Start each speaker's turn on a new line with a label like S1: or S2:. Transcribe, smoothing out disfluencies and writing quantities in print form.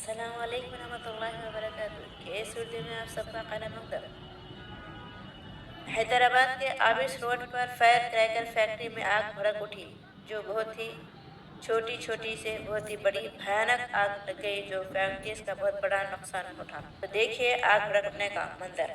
S1: अस्सलाम वालेकुम रहमतुल्लाहि व बरकातुहू। इस वीडियो में आप सबका खाना मकदम। हैदराबाद के आबिश रोड पर फायर क्रैकर फैक्ट्री में आग भड़क उठी, जो बहुत ही छोटी छोटी से बहुत ही बड़ी भयानक आग लग गई, जो फैक्ट्री का बहुत बड़ा नुकसान उठा। तो देखिए आग भड़कने का मंजर।